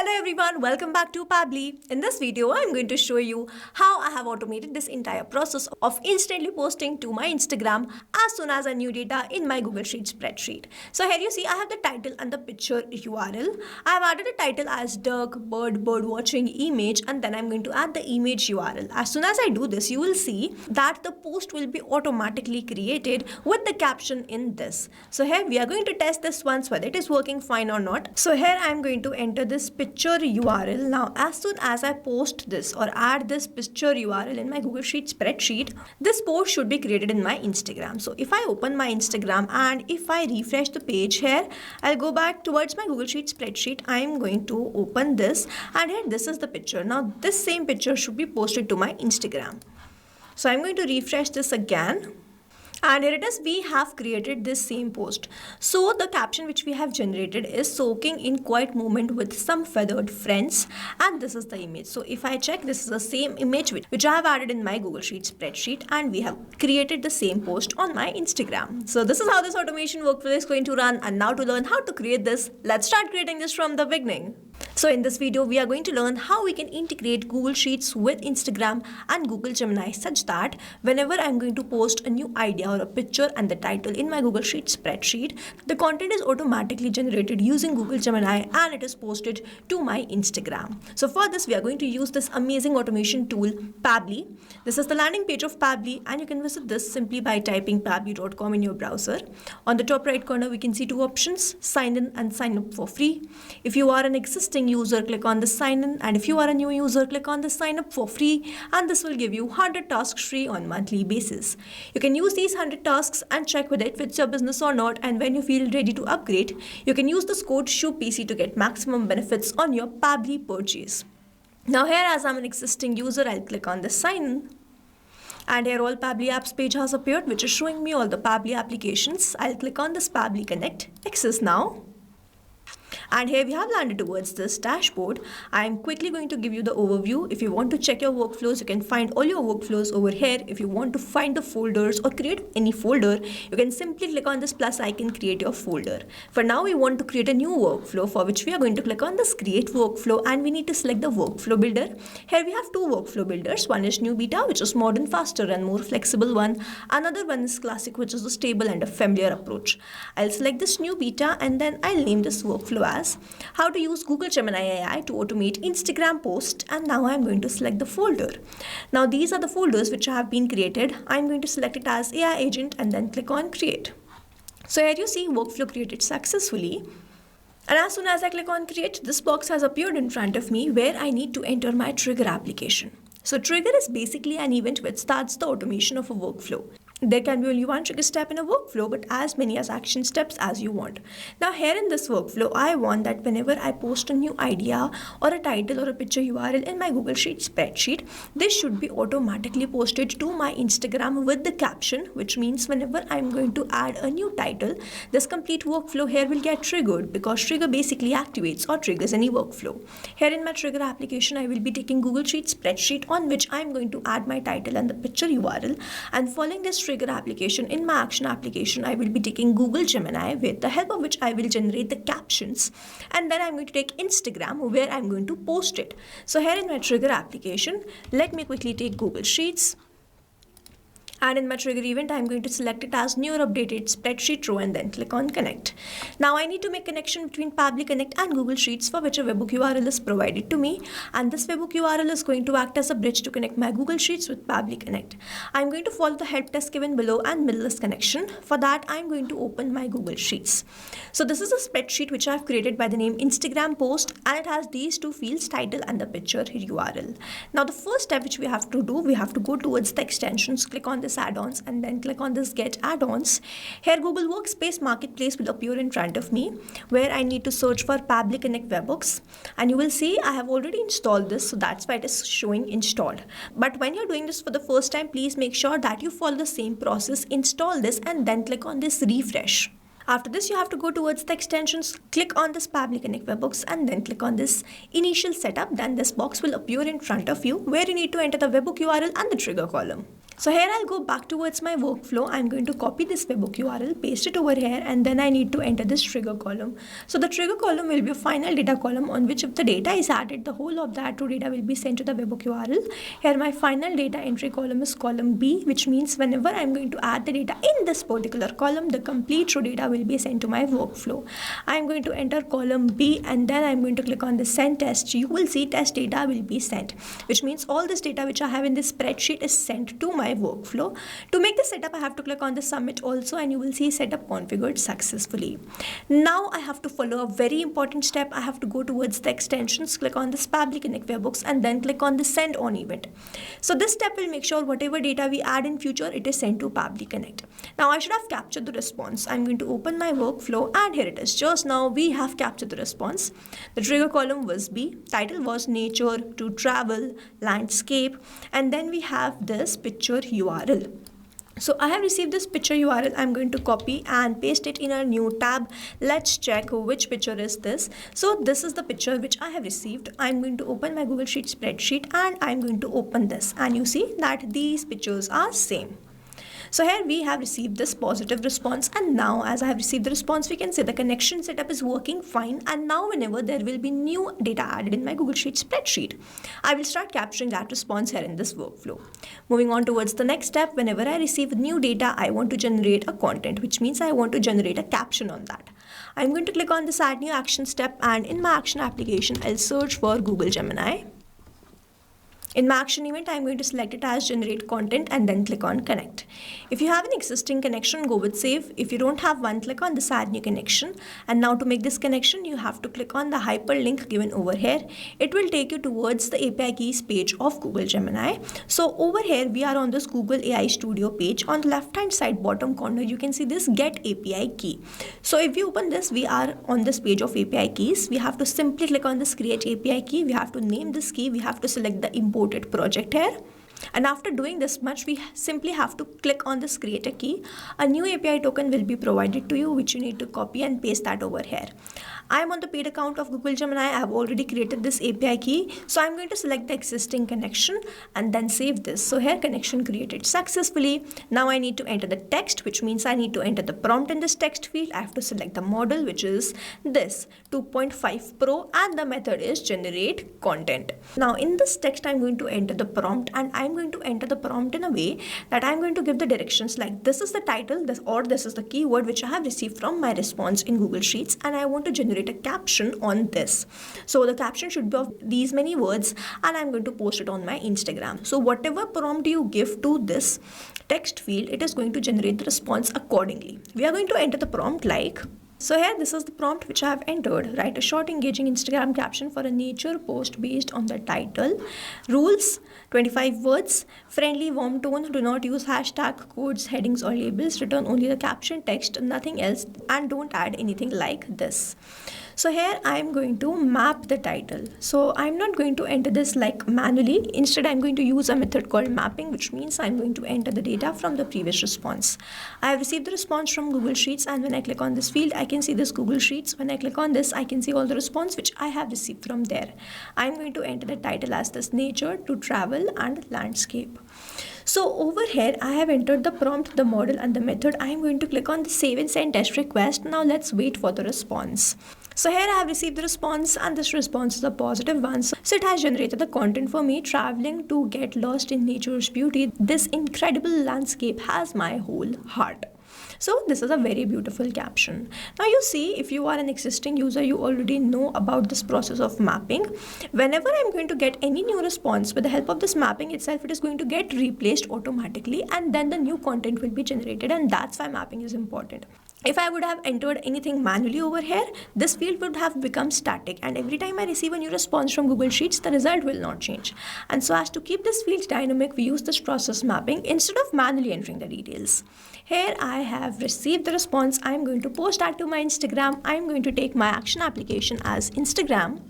Hello everyone, welcome back to Pabbly. In this video, I'm going to show you how I have automated this entire process of instantly posting to my Instagram as soon as I new data in my Google Sheets spreadsheet. So here you see I have the title and the picture URL. I have added a title as duck, bird watching image, and then I'm going to add the image URL. As soon as I do this, you will see that the post will be automatically created with the caption in this. So here we are going to test this once whether it is working fine or not. So here I'm going to enter this picture URL. Now as soon as I post this or add this picture URL in my Google Sheets spreadsheet, this post should be created in my Instagram. So if I open my Instagram and if I refresh the page here, I'll go back towards my Google Sheets spreadsheet. I'm going to open this and here this is the picture. Now this same picture should be posted to my Instagram. So I'm going to refresh this again. And here it is, we have created this same post. So the caption which we have generated is soaking in quiet moment with some feathered friends, and this is the image. So if I check, this is the same image which I have added in my Google Sheets spreadsheet, and we have created the same post on my Instagram. So this is how this automation workflow is going to run. And now to learn how to create this, let's start creating this from the beginning. So in this video, we are going to learn how we can integrate Google Sheets with Instagram and Google Gemini such that whenever I'm going to post a new idea or a picture and the title in my Google Sheets spreadsheet, the content is automatically generated using Google Gemini and it is posted to my Instagram. So for this, we are going to use this amazing automation tool, Pabbly. This is the landing page of Pabbly, and you can visit this simply by typing pabbly.com in your browser. On the top right corner, we can see two options, sign in and sign up for free. If you are an existing user, click on the sign in, and if you are a new user, click on the sign up for free, and this will give you 100 tasks free on monthly basis. You can use these 100 tasks and check whether it fits your business or not, and when you feel ready to upgrade, you can use this code SHOOPC to get maximum benefits on your Pabbly purchase. Now here, as I'm an existing user, I'll click on the sign in. And here all Pabbly apps page has appeared, which is showing me all the Pabbly applications. I'll click on this Pabbly Connect, access now. And here we have landed towards this dashboard. I am quickly going to give you the overview. If you want to check your workflows, you can find all your workflows over here. If you want to find the folders or create any folder, you can simply click on this plus icon, create your folder. For now, we want to create a new workflow, for which we are going to click on this create workflow, and we need to select the workflow builder. Here we have two workflow builders. One is new beta, which is modern, faster and more flexible one. Another one is classic, which is a stable and a familiar approach. I'll select this new beta and then I'll name this workflow as how to use Google Gemini AI to automate Instagram posts, and now I'm going to select the folder. Now these are the folders which have been created. I'm going to select it as AI agent and then click on create. So here you see workflow created successfully. And as soon as I click on create, this box has appeared in front of me where I need to enter my trigger application. So trigger is basically an event which starts the automation of a workflow. There can be only one trigger step in a workflow, but as many as action steps as you want. Now here in this workflow, I want that whenever I post a new idea or a title or a picture URL in my Google Sheets spreadsheet, this should be automatically posted to my Instagram with the caption, which means whenever I'm going to add a new title, this complete workflow here will get triggered, because trigger basically activates or triggers any workflow. Here in my trigger application, I will be taking Google Sheets spreadsheet on which I'm going to add my title and the picture URL, and following this trigger application, in my action application, I will be taking Google Gemini, with the help of which I will generate the captions, and then I'm going to take Instagram where I'm going to post it. So here in my trigger application, let me quickly take Google Sheets. And in my trigger event, I'm going to select it as new or updated spreadsheet row and then click on connect. Now I need to make connection between Pabbly Connect and Google Sheets, for which a webhook URL is provided to me. And this webhook URL is going to act as a bridge to connect my Google Sheets with Pabbly Connect. I'm going to follow the help desk given below and middleless connection. For that, I'm going to open my Google Sheets. So this is a spreadsheet which I've created by the name Instagram post, and it has these two fields, title and the picture URL. Now the first step which we have to do, we have to go towards the extensions, click on this add-ons and then click on this get add-ons. Here Google Workspace Marketplace will appear in front of me, where I need to search for Pabbly Connect webhooks, and you will see I have already installed this, so that's why it is showing installed. But when you're doing this for the first time, please make sure that you follow the same process, install this and then click on this refresh. After this, you have to go towards the extensions, click on this Pabbly Connect webhooks and then click on this initial setup. Then this box will appear in front of you where you need to enter the webhook URL and the trigger column. So here I'll go back towards my workflow. I'm going to copy this webhook URL, paste it over here, and then I need to enter this trigger column. So the trigger column will be a final data column on which if the data is added, the whole of that true data will be sent to the webhook URL. Here my final data entry column is column B, which means whenever I'm going to add the data in this particular column, the complete true data will be sent to my workflow. I'm going to enter column B and then I'm going to click on the send test. You will see test data will be sent, which means all this data which I have in this spreadsheet is sent to my workflow. To make the setup, I have to click on the submit also, and you will see setup configured successfully. Now I have to follow a very important step. I have to go towards the extensions, click on this Pabbly Connect webhooks, and then click on the send on event. So this step will make sure whatever data we add in future, it is sent to Pabbly Connect. Now I should have captured the response. I'm going to open my workflow and here it is. Just now we have captured the response. The trigger column was B, title was nature, to travel, landscape, and then we have this picture URL. So I have received this picture URL. I'm going to copy and paste it in a new tab. Let's check which picture is this. So this is the picture which I have received. I'm going to open my Google Sheet spreadsheet and I'm going to open this, and you see that these pictures are same. So here we have received this positive response, and now as I have received the response, we can say the connection setup is working fine. And now whenever there will be new data added in my Google Sheet spreadsheet, I will start capturing that response here in this workflow. Moving on towards the next step, whenever I receive new data, I want to generate a content, which means I want to generate a caption on that. I'm going to click on this add new action step, and in my action application, I'll search for Google Gemini. In my action event, I'm going to select it as generate content and then click on connect. If you have an existing connection, go with save. If you don't have one, click on this add new connection. And now to make this connection, you have to click on the hyperlink given over here. It will take you towards the API keys page of Google Gemini. So over here, we are on this Google AI Studio page. On the left hand side bottom corner, you can see this get API key. So if you open this, we are on this page of API keys. We have to simply click on this create API key. We have to name this key. We have to select the imported project here. And after doing this much, we simply have to click on this create a key. A new API token will be provided to you, which you need to copy and paste that over here. I am on the paid account of Google Gemini. I have already created this API key. So I'm going to select the existing connection and then save this. So here connection created successfully. Now I need to enter the text, which means I need to enter the prompt in this text field. I have to select the model, which is this 2.5 Pro, and the method is generate content. Now in this text, I'm going to enter the prompt, and I'm going to enter the prompt in a way that I'm going to give the directions like this is the title, this is the keyword which I have received from my response in Google Sheets, and I want to generate a caption on this. So the caption should be of these many words, and I'm going to post it on my Instagram. So whatever prompt you give to this text field, it is going to generate the response accordingly. We are going to enter the prompt like, so here this is the prompt which I have entered. Write a short engaging Instagram caption for a nature post based on the title. Rules 25 words. Friendly warm tone. Do not use hashtag, codes, headings or labels. Return only the caption text, nothing else, and don't add anything like this. So here I am going to map the title. So I'm not going to enter this like manually. Instead, I'm going to use a method called mapping, which means I'm going to enter the data from the previous response. I have received the response from Google Sheets, and when I click on this field, I can see this Google Sheets. When I click on this, I can see all the response which I have received from there. I'm going to enter the title as this nature, to travel and landscape. So over here, I have entered the prompt, the model and the method. I am going to click on the save and send test request. Now let's wait for the response. So here I have received the response, and this response is a positive one. So it has generated the content for me, traveling to get lost in nature's beauty. This incredible landscape has my whole heart. So this is a very beautiful caption. Now you see, if you are an existing user, you already know about this process of mapping. Whenever I'm going to get any new response, with the help of this mapping itself, it is going to get replaced automatically, and then the new content will be generated, and that's why mapping is important. If I would have entered anything manually over here, this field would have become static, and every time I receive a new response from Google Sheets, the result will not change. And so as to keep this field dynamic, we use this process mapping instead of manually entering the details. Here I have received the response. I'm going to post that to my Instagram. I'm going to take my action application as Instagram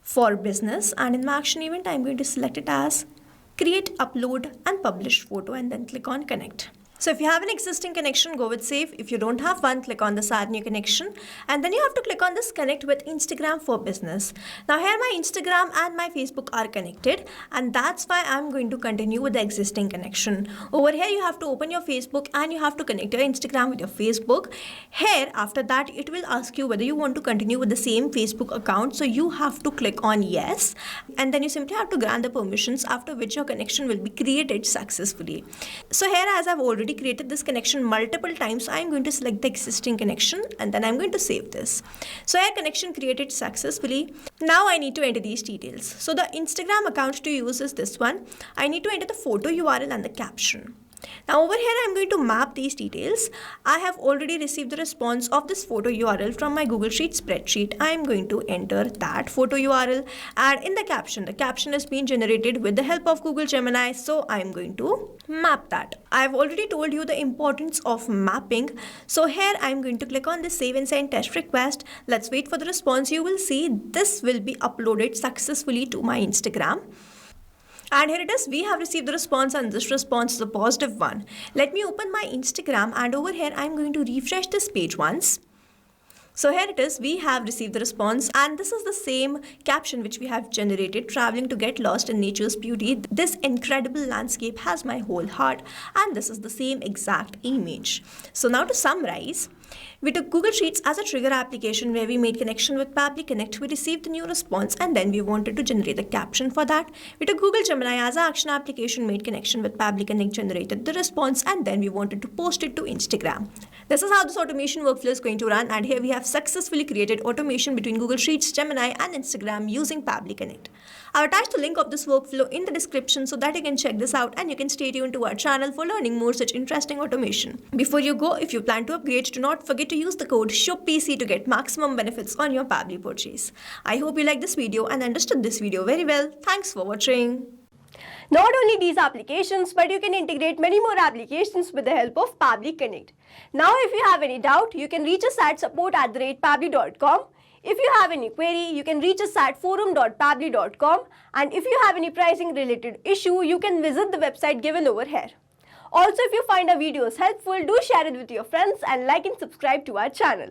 for business, and in my action event, I'm going to select it as create, upload and publish photo, and then click on connect. So if you have an existing connection, go with save. If you don't have one, click on this add new connection, and then you have to click on this connect with Instagram for business. Now here my Instagram and my Facebook are connected, and that's why I'm going to continue with the existing connection. Over here you have to open your Facebook and you have to connect your Instagram with your Facebook. Here after that it will ask you whether you want to continue with the same Facebook account, so you have to click on yes, and then you simply have to grant the permissions, after which your connection will be created successfully. So here, as I've already created this connection multiple times, I'm going to select the existing connection and then I'm going to save this. So here, connection created successfully. Now I need to enter these details. So the Instagram account to use is this one. I need to enter the photo URL and the caption. Now over here I'm going to map these details. I have already received the response of this photo URL from my Google Sheet spreadsheet. I am going to enter that photo URL, and in the caption has been generated with the help of Google Gemini, so I am going to map that. I have already told you the importance of mapping. So here I am going to click on this save and send test request. Let's wait for the response. You will see this will be uploaded successfully to my Instagram. And here it is, we have received the response, and this response is a positive one. Let me open my Instagram, and over here I'm going to refresh this page once. So here it is, we have received the response, and this is the same caption which we have generated: traveling to get lost in nature's beauty. This incredible landscape has my whole heart, and this is the same exact image. So now to summarize, we took Google Sheets as a trigger application where we made connection with Pabbly Connect. We received the new response, and then we wanted to generate the caption for that. We took Google Gemini as an action application, made connection with Pabbly Connect, generated the response, and then we wanted to post it to Instagram. This is how this automation workflow is going to run, and here we have successfully created automation between Google Sheets, Gemini, and Instagram using Pabbly Connect. I've attached the link of this workflow in the description so that you can check this out, and you can stay tuned to our channel for learning more such interesting automation. Before you go, if you plan to upgrade, do not forget to use the code SHOPPC to get maximum benefits on your Pabbly purchase. I hope you liked this video and understood this video very well. Thanks for watching. Not only these applications, but you can integrate many more applications with the help of Pabbly Connect. Now, if you have any doubt, you can reach us at support@pabbly.com. If you have any query, you can reach us at forum.pabbly.com. And if you have any pricing related issue, you can visit the website given over here. Also, if you find our videos helpful, do share it with your friends and like and subscribe to our channel.